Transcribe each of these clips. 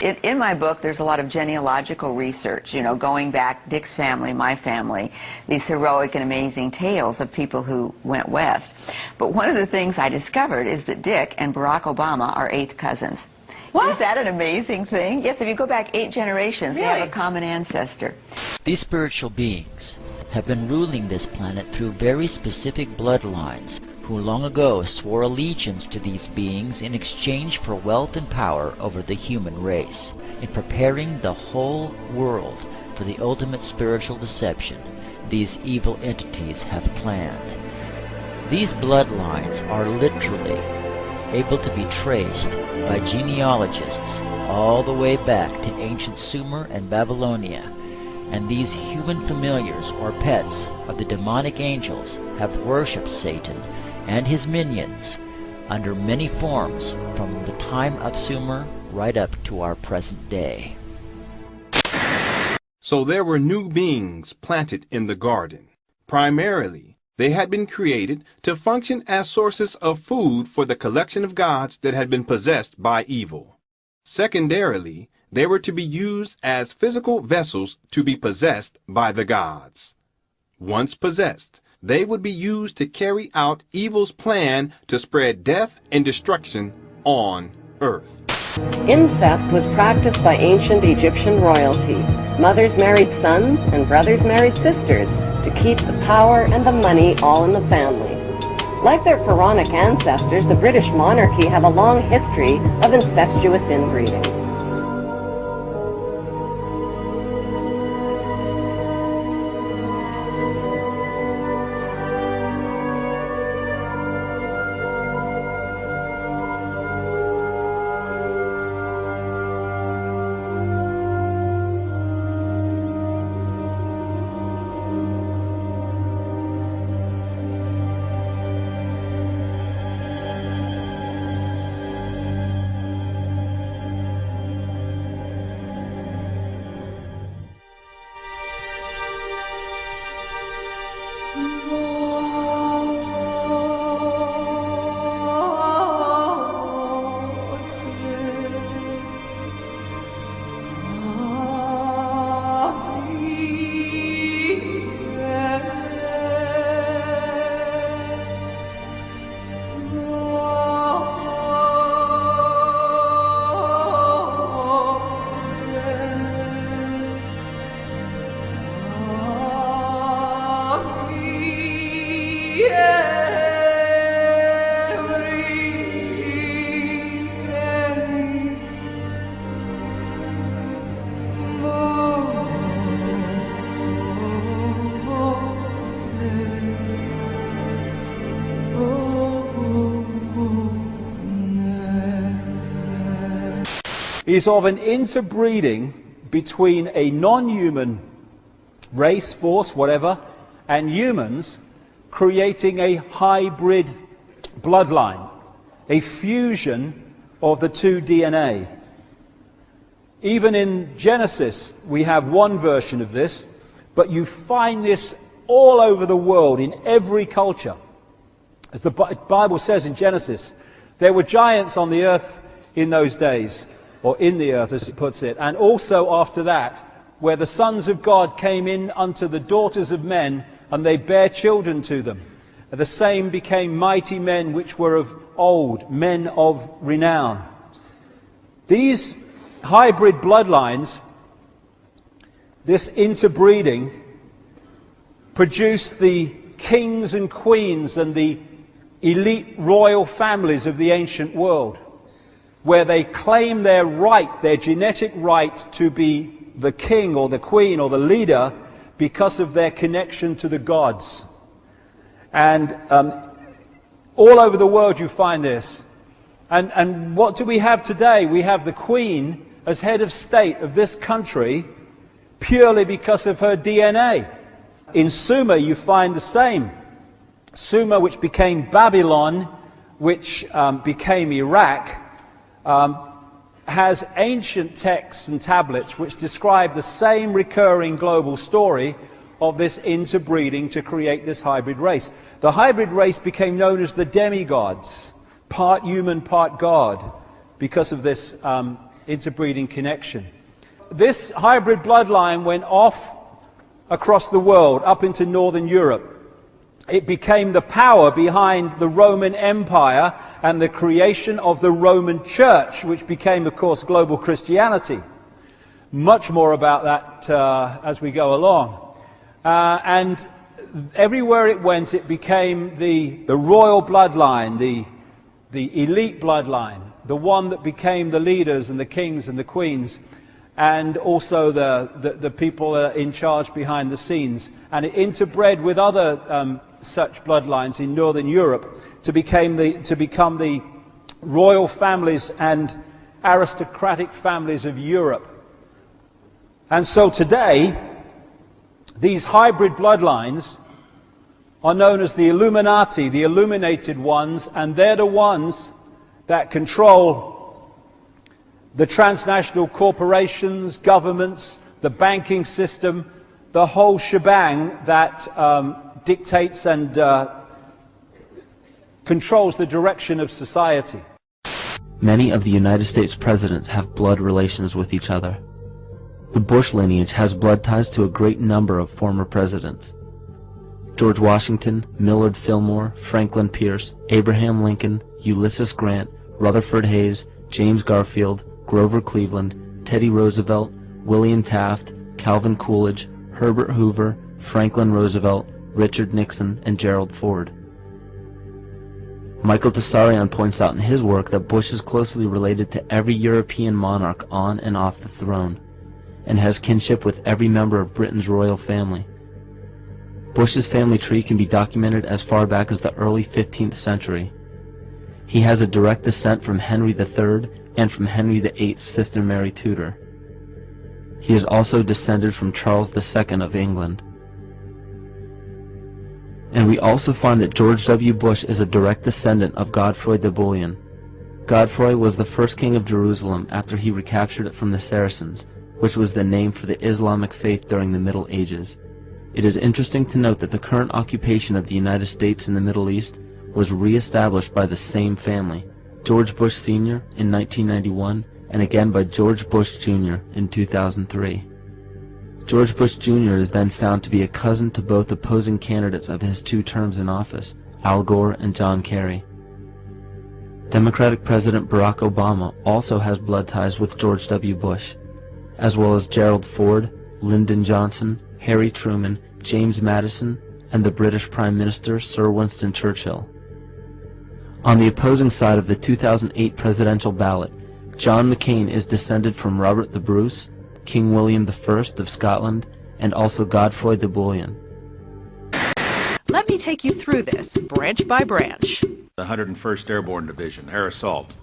In my book, there's a lot of genealogical research, you know, going back, Dick's family, my family, these heroic and amazing tales of people who went west. But one of the things I discovered is that Dick and Barack Obama are 8th cousins. What? Is that an amazing thing? Yes, if you go back 8 generations, really? They have a common ancestor. These spiritual beings have been ruling this planet through very specific bloodlines, who long ago swore allegiance to these beings in exchange for wealth and power over the human race, in preparing the whole world for the ultimate spiritual deception these evil entities have planned. These bloodlines are literally able to be traced by genealogists all the way back to ancient Sumer and Babylonia, and these human familiars or pets of the demonic angels have worshipped Satan and his minions under many forms from the time of Sumer right up to our present day. So there were new beings planted in the garden. Primarily, they had been created to function as sources of food for the collection of gods that had been possessed by evil. Secondarily, they were to be used as physical vessels to be possessed by the gods. Once possessed, they would be used to carry out evil's plan to spread death and destruction on earth. Incest was practiced by ancient Egyptian royalty. Mothers married sons and brothers married sisters to keep the power and the money all in the family. Like their pharaonic ancestors, the British monarchy have a long history of incestuous inbreeding. is of an interbreeding between a non-human race, force, whatever, and humans, creating a hybrid bloodline, a fusion of the two DNAs. Even in Genesis, we have one version of this, but you find this all over the world, in every culture. As the Bible says in Genesis, there were giants on the earth in those days, or in the earth as it puts it, and also after that, where the sons of God came in unto the daughters of men, and they bare children to them. And the same became mighty men which were of old, men of renown. These hybrid bloodlines, this interbreeding, produced the kings and queens and the elite royal families of the ancient world, where they claim their right, their genetic right to be the king or the queen or the leader because of their connection to the gods. And all over the world you find this. And what do we have today? We have the queen as head of state of this country purely because of her DNA. In Sumer you find the same. Sumer, which became Babylon, which became Iraq, has ancient texts and tablets which describe the same recurring global story of this interbreeding to create this hybrid race. The hybrid race became known as the demigods, part human, part God, because of this interbreeding connection. This hybrid bloodline went off across the world, up into Northern Europe. It became the power behind the Roman Empire and the creation of the Roman Church, which became, of course, global Christianity. Much more about that as we go along. And everywhere it went, it became the royal bloodline, the elite bloodline, the one that became the leaders and the kings and the queens, and also the people in charge behind the scenes. And it interbred with other such bloodlines in Northern Europe to become the royal families and aristocratic families of Europe. And so today, these hybrid bloodlines are known as the Illuminati, the illuminated ones, and they're the ones that control the transnational corporations, governments, the banking system, the whole shebang that dictates and controls the direction of society. Many of the United States presidents have blood relations with each other. The Bush lineage has blood ties to a great number of former presidents. George Washington, Millard Fillmore, Franklin Pierce, Abraham Lincoln, Ulysses Grant, Rutherford Hayes, James Garfield, Grover Cleveland, Teddy Roosevelt, William Taft, Calvin Coolidge, Herbert Hoover, Franklin Roosevelt, Richard Nixon, and Gerald Ford. Michael Tessarion points out in his work that Bush is closely related to every European monarch on and off the throne, and has kinship with every member of Britain's royal family. Bush's family tree can be documented as far back as the early 15th century. He has a direct descent from Henry III and from Henry VIII's sister Mary Tudor. He is also descended from Charles II of England. And we also find that George W. Bush is a direct descendant of Godfrey the Bullion. Godfrey was the first king of Jerusalem after he recaptured it from the Saracens, which was the name for the Islamic faith during the Middle Ages. It is interesting to note that the current occupation of the United States in the Middle East was re-established by the same family, George Bush Sr. in 1991, and again by George Bush Jr. in 2003. George Bush Jr. is then found to be a cousin to both opposing candidates of his 2 terms in office, Al Gore and John Kerry. Democratic President Barack Obama also has blood ties with George W. Bush, as well as Gerald Ford, Lyndon Johnson, Harry Truman, James Madison, and the British Prime Minister Sir Winston Churchill. On the opposing side of the 2008 presidential ballot, John McCain is descended from Robert the Bruce, King William I of Scotland, and also Godfrey the Bullion. Let me take you through this, branch by branch. The 101st Airborne Division, air assault.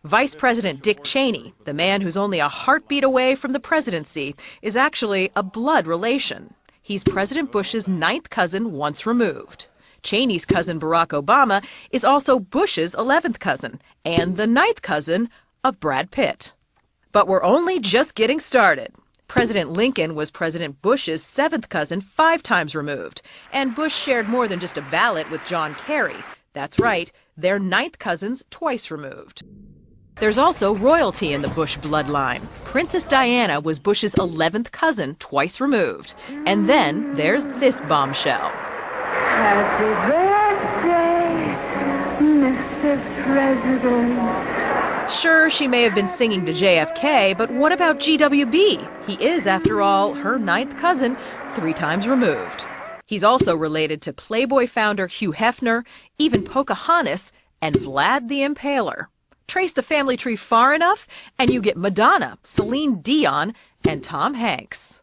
Vice President Dick Cheney, the man who's only a heartbeat away from the presidency, is actually a blood relation. He's President Bush's 9th cousin once removed. Cheney's cousin Barack Obama is also Bush's 11th cousin and the 9th cousin of Brad Pitt. But we're only just getting started. President Lincoln was President Bush's 7th cousin 5 times removed, and Bush shared more than just a ballot with John Kerry. That's right, they're 9th cousins twice removed. There's also royalty in the Bush bloodline. Princess Diana was Bush's 11th cousin twice removed. And then there's this bombshell. Happy birthday, Mr. President. Sure, she may have been singing to JFK, but what about GWB? He is, after all, her 9th cousin, 3 times removed. He's also related to Playboy founder Hugh Hefner, even Pocahontas, and Vlad the Impaler. Trace the family tree far enough, and you get Madonna, Celine Dion, and Tom Hanks.